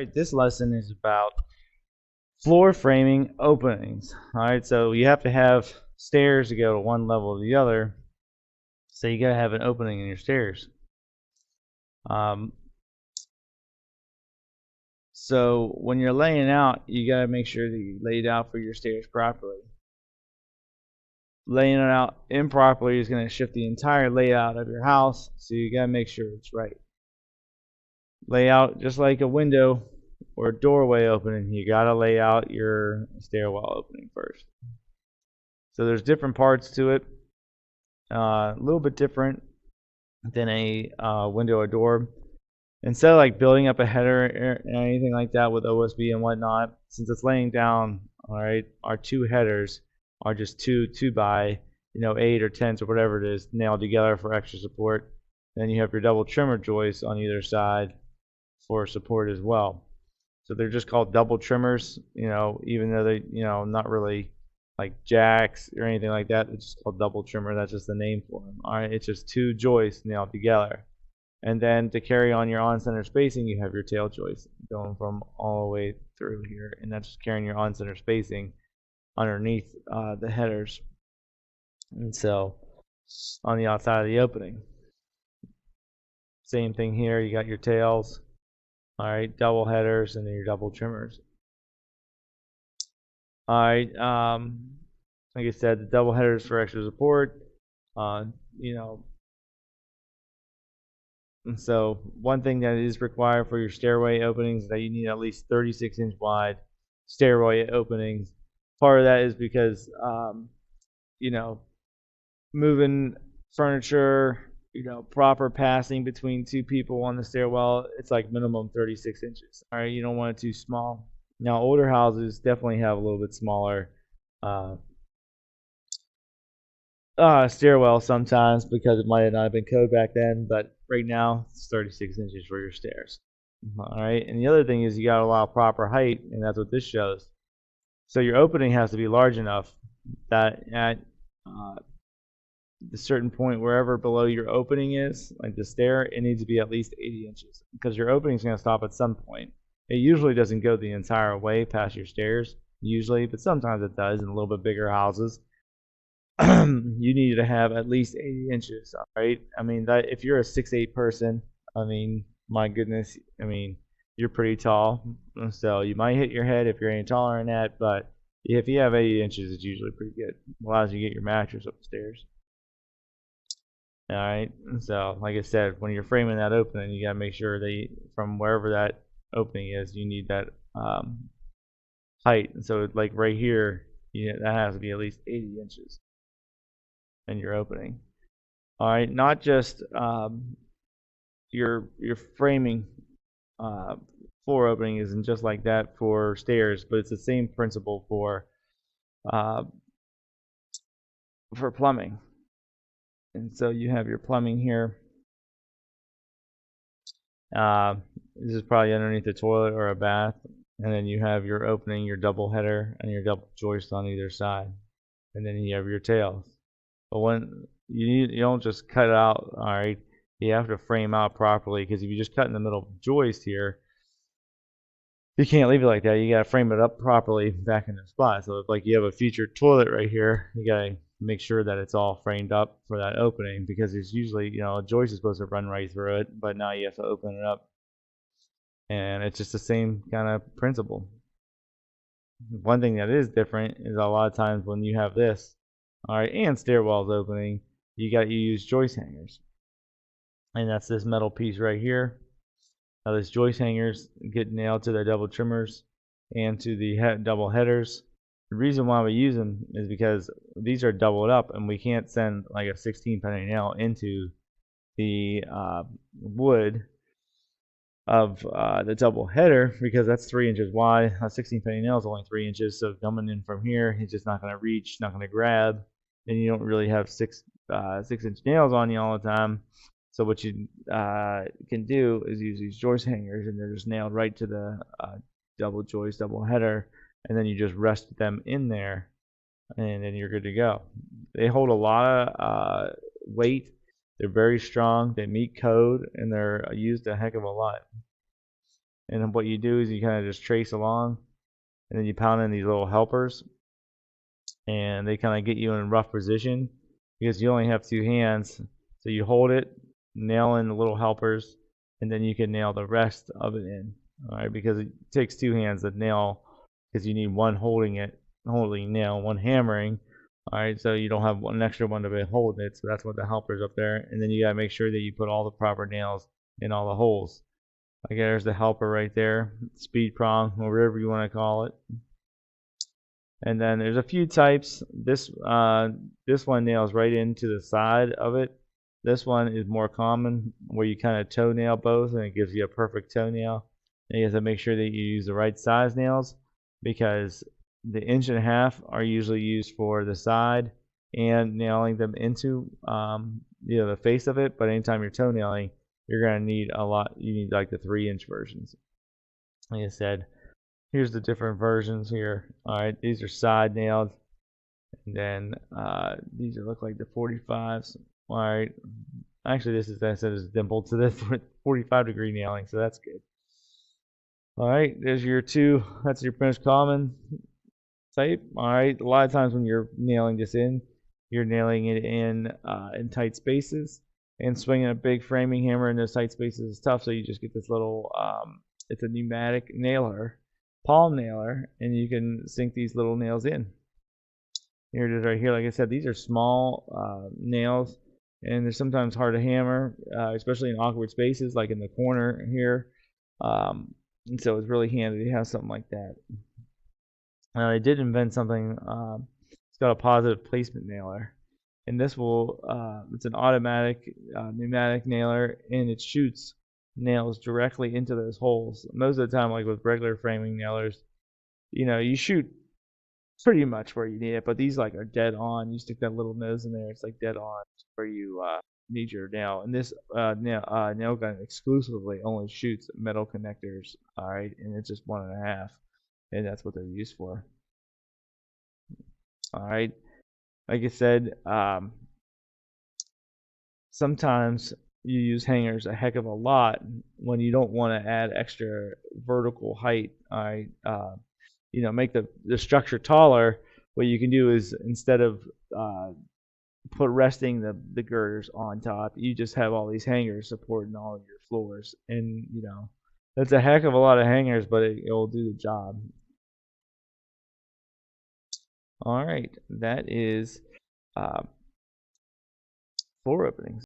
Alright, this lesson is about floor framing openings. Alright, so you have to have stairs to go to one level to the other, so you gotta have an opening in your stairs. Um, so when you're laying out, you gotta make sure that you lay it out for your stairs properly. Laying it out improperly is gonna shift the entire layout of your house, so you gotta make sure it's right. Lay out just like a window or a doorway opening, you gotta lay out your stairwell opening first. So there's different parts to it, a little bit different than a window or door. Instead of like building up a header or anything like that with OSB and whatnot, since it's laying down, all right, our two headers are just two by 8 or 10s or whatever it is nailed together for extra support. Then you have your double trimmer joists on either side for support as well. So they're just called double trimmers, even though they, not really like jacks or anything like that. It's just called double trimmer. That's just the name for them. All right, it's just two joists nailed together. And then to carry on your on-center spacing, you have your tail joist going from all the way through here, and that's just carrying your on-center spacing underneath the headers. And so on the outside of the opening, same thing here. You got your tails. All right, double headers and then your double trimmers. All right, like I said, the double headers for extra support. And so one thing that is required for your stairway openings is that you need at least 36-inch wide stairway openings. Part of that is because, moving furniture, proper passing between two people on the stairwell, it's like minimum 36 inches. All right, you don't want it too small. Now, older houses definitely have a little bit smaller stairwell sometimes because it might have not been code back then, but right now it's 36 inches for your stairs. All right, and the other thing is you got to allow proper height, and that's what this shows. So your opening has to be large enough that at the certain point wherever below your opening is, like the stair, it needs to be at least 80 inches because your opening is going to stop at some point. It usually doesn't go the entire way past your stairs, usually, but sometimes it does in a little bit bigger houses. You need to have at least 80 inches, all right? I mean, that if you're a 6'8" person, I mean, my goodness, I mean, you're pretty tall, so you might hit your head if you're any taller than that, but if you have 80 inches, it's usually pretty good. It allows you to get your mattress upstairs. All right, so like I said, when you're framing that opening, you gotta make sure that from wherever that opening is, you need that height. And so like right here, that has to be at least 80 inches in your opening. All right, not just your framing floor opening isn't just like that for stairs, but it's the same principle for plumbing. And so you have your plumbing here. This is probably underneath a toilet or a bath. And then you have your opening, your double header, and your double joist on either side. And then you have your tails. But when you don't just cut it out, all right, you have to frame out properly, because if you just cut in the middle joist here, you can't leave it like that. You got to frame it up properly back in the spot. So if like you have a featured toilet right here, you got to make sure that it's all framed up for that opening, because it's usually, a joist is supposed to run right through it, but now you have to open it up. And it's just the same kind of principle. One thing that is different is a lot of times when you have this, all right, and stairwells opening, you use joist hangers. And that's this metal piece right here. Now this joist hangers get nailed to the double trimmers and to the double headers. The reason why we use them is because these are doubled up, and we can't send like a 16-penny nail into the wood of the double header, because that's 3 inches wide. A 16-penny nail is only 3 inches, so coming in from here, it's just not going to reach, not going to grab, and you don't really have 6-inch nails on you all the time. So what you can do is use these joist hangers, and they're just nailed right to the double joist, double header, and then you just rest them in there, and then you're good to go. They hold a lot of weight. They're very strong. They meet code, and they're used a heck of a lot. And what you do is you kind of just trace along, and then you pound in these little helpers, and they kind of get you in rough position because you only have two hands. So you hold it, nail in the little helpers, and then you can nail the rest of it in. All right, because it takes two hands to nail, because you need one holding nail, one hammering. All right, so you don't have an extra one to be holding it. So that's what the helper's up there, and then you gotta make sure that you put all the proper nails in all the holes. Okay, there's the helper right there, speed prong, or whatever you want to call it. And then there's a few types. This one nails right into the side of it. This one is more common, where you kind of toenail both, and it gives you a perfect toenail. And you have to make sure that you use the right size nails, because the 1.5 inch are usually used for the side and nailing them into the face of it. But anytime you're toenailing, you're gonna need a lot. You need like the 3-inch versions. Like I said, here's the different versions here. All right, these are side nailed, and then these look like the 45s. All right, actually this is, that said, is dimpled, so that's 45-degree nailing, so that's good. All right, there's your two. That's your most common type. All right, a lot of times when you're nailing this in, you're nailing it in tight spaces, and swinging a big framing hammer in those tight spaces is tough. So you just get this little it's a pneumatic nailer, palm nailer, and you can sink these little nails in. Here it is right here. Like I said, these are small nails, and they're sometimes hard to hammer, especially in awkward spaces like in the corner here. And so it's really handy to have something like that. They did invent something. It's got a positive placement nailer, and this it's an automatic pneumatic nailer, and it shoots nails directly into those holes. Most of the time, like with regular framing nailers, you shoot pretty much where you need it, but these like are dead on. You stick that little nose in there, it's like dead on where you need your nail. And this nail gun exclusively only shoots metal connectors. All right, and it's just 1.5, and that's what they're used for. All right, like I said, sometimes you use hangers a heck of a lot when you don't want to add extra vertical height. All right, make the structure taller. What you can do is, instead of resting the girders on top, you just have all these hangers supporting all of your floors, and that's a heck of a lot of hangers, but it'll do the job. All right, that is floor openings.